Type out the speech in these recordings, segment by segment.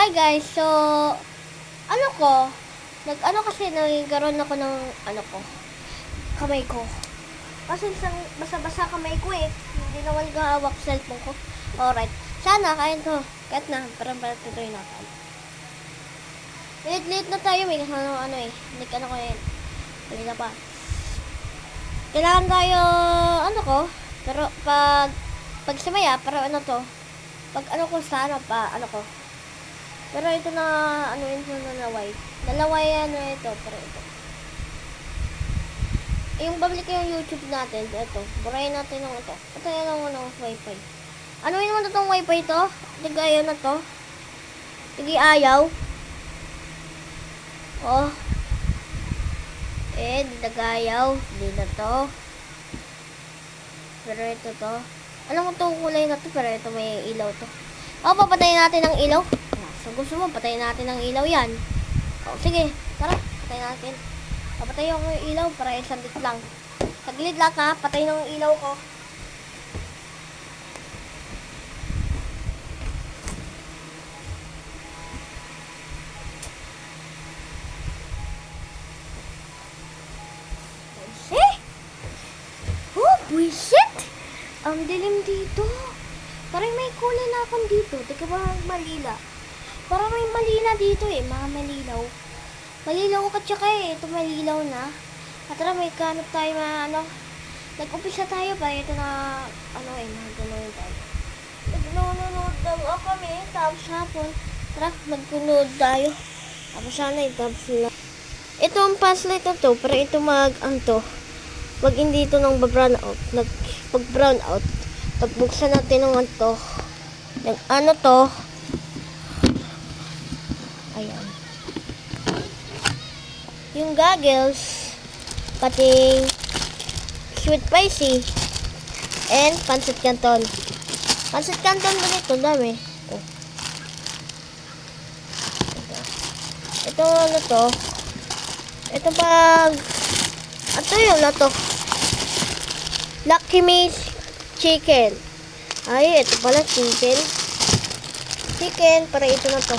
Hi guys, so kasi nagkaroon ako ng kamay ko. Kasi isang basa-basa kamay ko eh. Hindi naman gahawak cellphone ko. Alright. Sana kahit na parang tuloy na tayo. Lit na tayo, may kasama Hindi ko eh. Hindi na pa. Kailangan tayo pero pag simaya, para pag pero ito na, ito nalaway. Nalaway ito, pero ito. Yung babalik yung YouTube natin, ito. Burahin natin ng ito. Ito yan ang wifi. Ano yun naman itong wifi to? Ayaw na to. Ayaw. Oh. Di nagayaw. Hindi na to. Pero ito to. Alam mo itong kulay na to, pero ito may ilaw to. Papatayin natin ang ilaw. So, gusto mo, patayin natin ang ilaw yan. Sige, tara, patayin natin. Papatay ako yung ilaw para isang bit lang. Saglit lang ha, patayin ang ilaw ko. Buisit! Ang dilim dito. Parang may kulay na akong dito. Teka ba malila? Parang may malila dito eh. Mga malilaw. Malilaw ka tsaka eh. Ito malilaw na. At tara, may kanap tayo nag-umpisa tayo para ito na magano'n tayo. Nag-nunod daw kami. Tapos hapon. Tara, mag-nunod tayo. Tapos sana tapos na. Ito ang flashlight na to. Para ito wag hindi ito nang brown out. Pag brown out, pagbuksan natin ng yung to, ayan. Yung goggles, pati sweet spicy, and pancit canton. Pancit canton ba ito? Dami. Ito to. Ito yung to. Lucky Me Chicken. Ay, ito pala chicken. Chicken, para ito na to.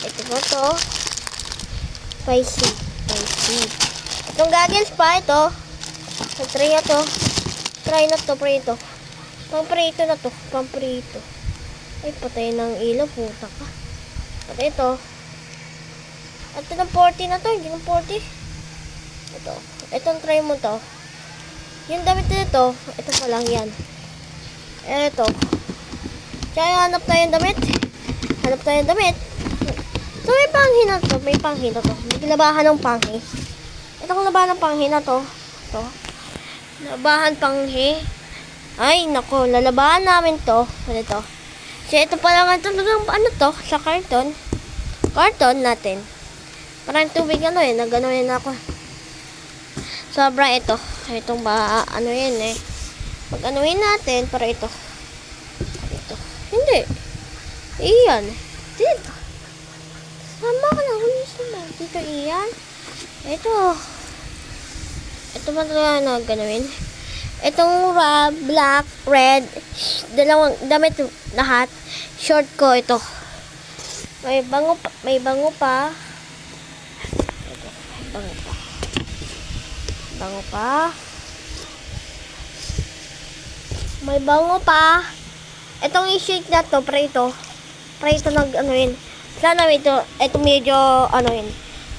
Ito na to. Spicy. Itong goggles pa, ito. Try na to. Try na to, prito. Pamprito na to. Pamprito. Ay, patay ng ilaw. Puta ka. Pati ito. At ito ng 40 na to. Hindi ng 40. Ito. Itong try mo to. Yung damit nito, ito pa lang yan. Ito. Kaya hanap tayong damit. So, may panghi na to. May labahan ng panghi. Itong labahan ng panghi na to. Ito. Labahan panghi. Ay, nako. Lalabahan namin to. Ito. So, ito pa lang ito. To? Sa karton. Karton natin. Parang tubig naganoin ako. Sobra ito. Itong yan eh. Pag natin, para ito. Hindi. Iyan. Dito. Sama ka na. Dito iyan. Ito. Ito ba talaga ganoin? Itong black, red, dalawang damit lahat. Short ko ito. May bango pa. Bango pa. May bango pa. Itong i-shake na to, para ito sana ito medyo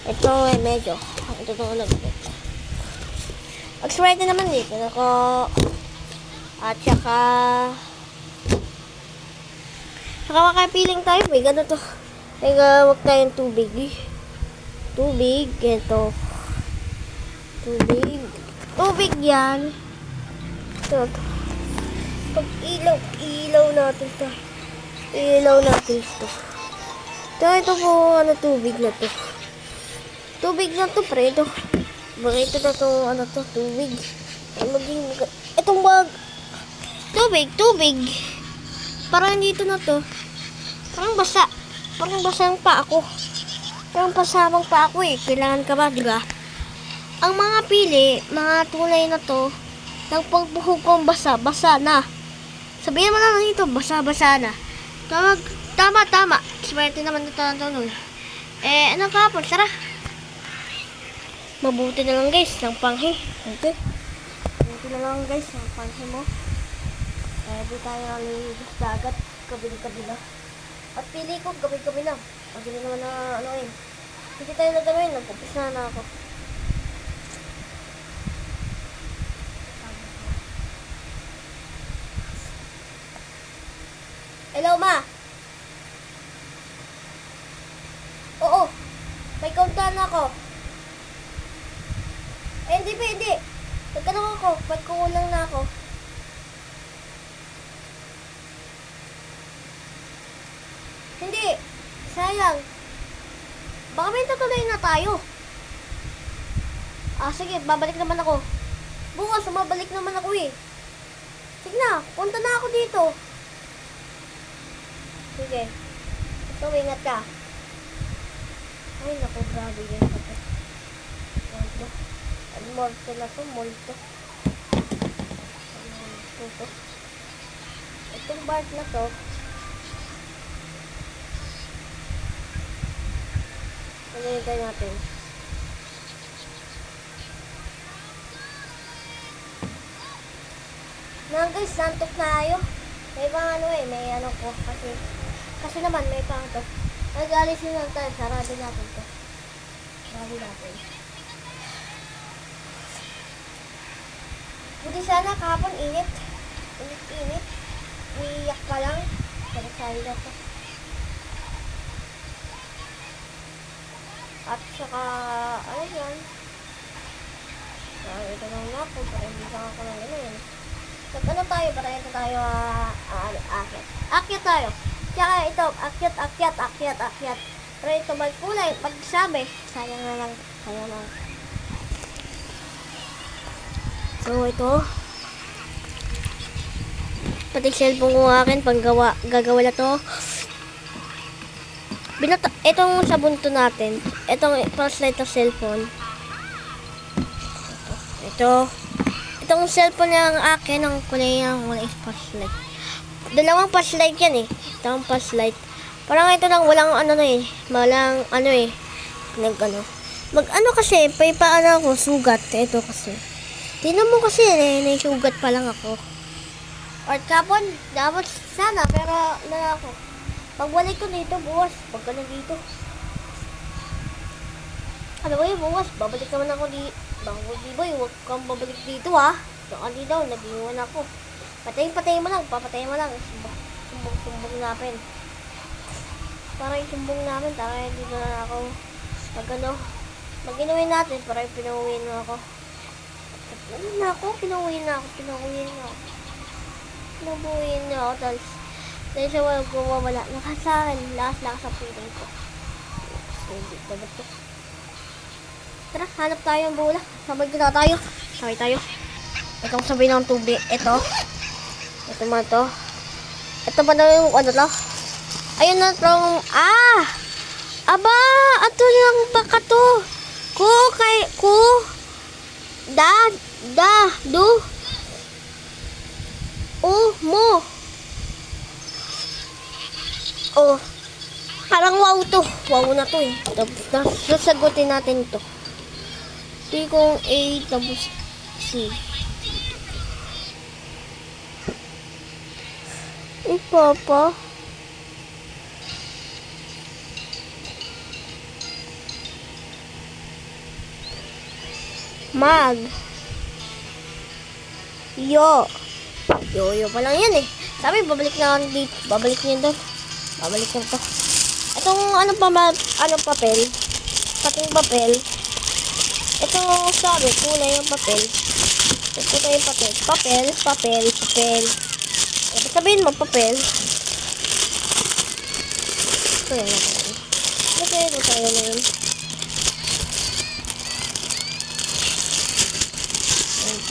ito medyo ito Mag-swerte naman dito ako. At saka makapiling tayo. May gano'n to. Wag tayong tubig. Ito. Tubig yan. Ito. Pag ilaw natin to. Ito po, tubig na to. Tubig na to, pre. Ito. Ito na to, tubig. Itong bag. Tubig. Parang dito na to. Parang basa ang paa ko. Parang pasamang paa ko eh. Kailangan ka ba, diba? Ang mga pili, mga tulay na to, nagpagbuhog kong basa na. Sabihin mo lang dito, basa-basa na. Tama, tama. Swerte naman ito na tanong. Ano kapon? Tara. Mabuti na lang guys, ng panghe. Okay. Mabuti na lang guys, ng panghe mo. Di tayo nalilibos dagat, kabili-kabila. At pili ko, gabi-gabi na. Pag hindi naman na, hindi tayo naganoin, nag-upisa na ako. Hello, ma! Oo, may kauntahan ako. Hindi pa, hindi. Nagtanong ako, ba't kukulang na ako? Hindi, sayang. Baka may tutuloy na tayo. Sige, babalik naman ako. Bukas, mabalik naman ako eh. Sige na, punta na ako dito. Sige. Ito, ingat ka. Ay, naku, grabe yan. Molto. Ang molto na to, molto. Molto. Itong part na to, nalilagay natin. Na guys, nantok na tayo. May mga may ko. Kasi naman, may pang to. Nag-alisin lang tayo, sarado natin to. Sarado natin. Buti sana kahapon init. Init. Iiyak ka lang. Pero sayo na to. At saka, yan. Ito lang nga po, para hindi ka ako lang yun. Nag-ano tayo, para ito tayo, akyat. Akyat tayo. Tsaka ito, akyat. Pero ito magkulay, pagsabi, sayang na lang. So, ito. Pati cellphone ko akin, gagawa na to. Itong sabon to natin. Itong flashlight ng cellphone. Itong cellphone ng akin, ang kulay flashlight. Dalawang flashlight yan eh. Itong flashlight. Parang ito lang, walang Mag-ano kasi, ako, sugat. Ito kasi. Tingnan mo kasi, may sugat pa lang ako. Or kapon, dapat sana, pero ako. Pagbalik ko dito, bukas, pagka na dito. Bukas, babalik naman ako dito. Huwag kang babalik dito ha. Doon daw, nag-iwan ako. Patayin mo lang. Sumbong namin. Para isumbong namin, para hindi na ako. Mag-inuwi natin, para pinauwiin mo ako. Pinauwiin na ako. Pinabuhin na ako, dahil sa walang gumawala. Lakas sa akin, lakas sa piling ko. Hindi ko ba ito? Tara, hanap tayo ng bola. Sabay tayo. Itong sabay ng tubig. Ito man to. Ito pa na yung to. Ayun na itong, aba, ato lang baka to. Mo. Parang wow to. Wow na to eh. Tapos, sasagutin natin to. Di kong A, tapos C. Papa. Yo pa lang yan eh. Sabi, babalik na dito. Babalik niya doon. Babalik na to. Itong papel. Pating papel. Ito sabi, kulay yung papel. Ito yung papel. Papel. Sabihin mo, papel. Ito yan natin. Ito tayo na yun.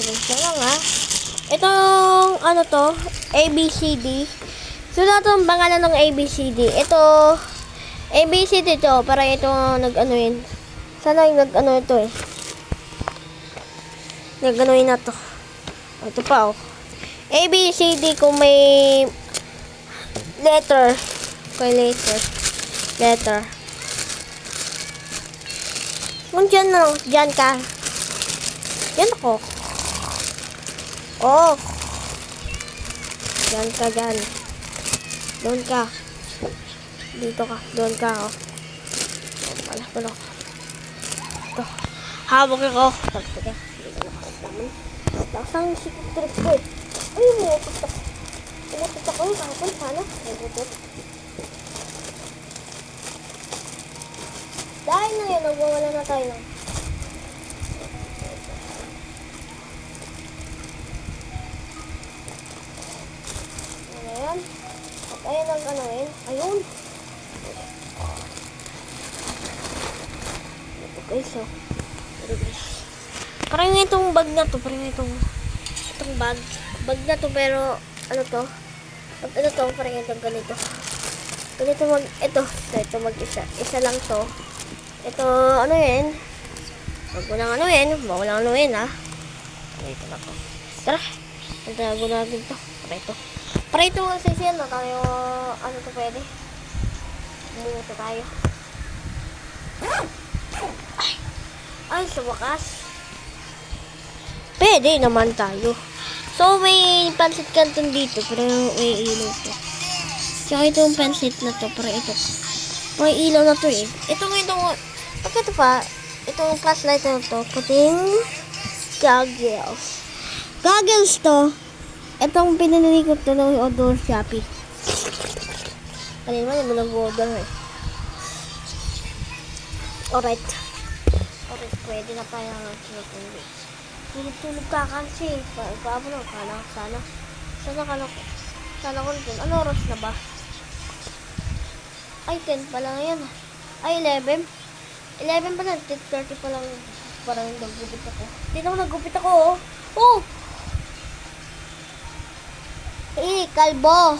Ito lang ha. Itong ABCD. So, itong pangalan ng ABCD. Ito, ABCD to. Para ito yun. Sana yung ito eh. Yun na to. Ito pa A, B, C, D kung may letter. Okay, later. Later. Kung dyan na, dyan ka. Dyan ako. Oh. Dyan ka, dyan. Doon ka. Dito ka. Doon ka, oh. Pala. Ito. Habok ako. Teka. Dito na ako naman. Tapos ang secret trip ko eh. Ay, umutot ako. Umutot ako eh. Kahapon, sana. Umutot. Dahil na yun, nagwawala na tayo ng. Ano yan? At ayun ang ano yun. Ayun. Ito guys, oh. Ito guys. Parang itong bag na to. Parang itong bag. Bag na to, pero ano to? Pag ano to, parang itong ganito. Ganito ito mag-isa. Isa lang to. Ito, ano yun? Huwag mo nang ano yun. Huwag mo nang ano yun, ha? Ito na to. Tara. Natago natin to. Para ito kasi siya na tayo, ano to pwede? Bumuto tayo. Ay, sa wakas. Pwede naman tayo. So, may pansit canton dito. Pero may ilaw to. Tsaka itong pansit na to. Para ito. May ilaw na to eh. Pag ito pa, itong flashlight na to, puting goggles. Goggles to, itong pinanili ko to ng Odor Shopee. Kanina naman nag-order eh. Alright, pwede na tayo ng sinutulog. Tulog ka kasi. Paano na, sana ko dun. Ano oras na ba? Ay, 10 pa lang yan. Ay, 11. 11 pa lang, 10:30 pa lang. Parang naggupit ako. Dito ako naggupit ako, oh. Oh! Kalbo.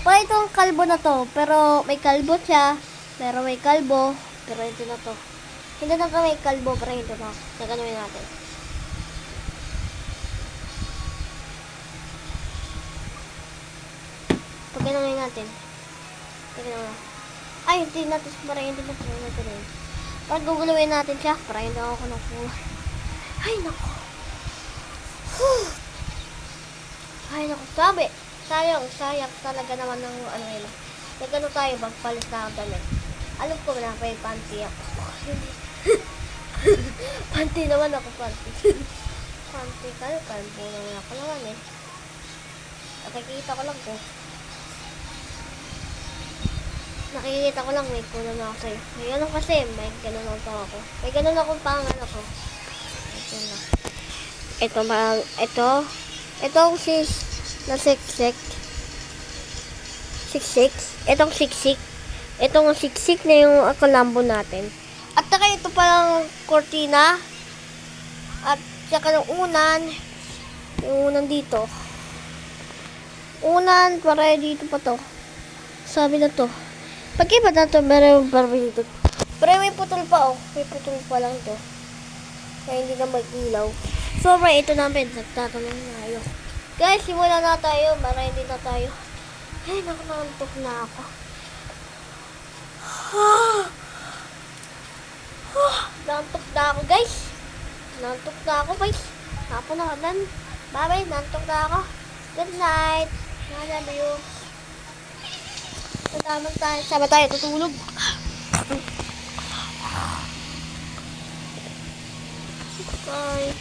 Parang itong kalbo na to. Pero may kalbo siya. Pero may kalbo. Pero ito na to. Hindi na ka may kalbo. Pero ito na. Naganuin natin. Pagganuin natin. Ay, hindi natin. Parang hindi natin. Pag guguluin natin siya, para hindi ako nakuha. Ay, naku. Ay, naku. Sabi, sayang talaga naman ng ano yun. Nagano tayo, magpalit na ang damit. Alam ko na, may panty ako. Panty naman ako, panty. Panty tayo, kalbo naman ako naman eh. Nakikita ko lang ko. Nakikita ko lang, may kulang ako sa'yo. May ano kasi, may ganun ako. May ganun akong pangan ako. Ito na. Ito ang na siksik. Itong siksik. Itong siksik na yung kalambo natin. At saka ito palang kortina. At saka ng unan. Yung unan dito. Unan, para dito pa to. Sabi na to. Pag-iba na ito, meron parang dito. Pero may putol pa, oh. May putol pa lang to. Kaya hindi na mag-ilaw. So, ito namin. Nagtatanong na tayo. Guys, simula na tayo. Para hindi na tayo. Ay, nakanantok na ako. Nantok na ako, guys. Nantok na ako, guys. Hapon na kanan. Bye-bye, nantok na ako. Good night. I love you. Sama tayo tutulog. Bye.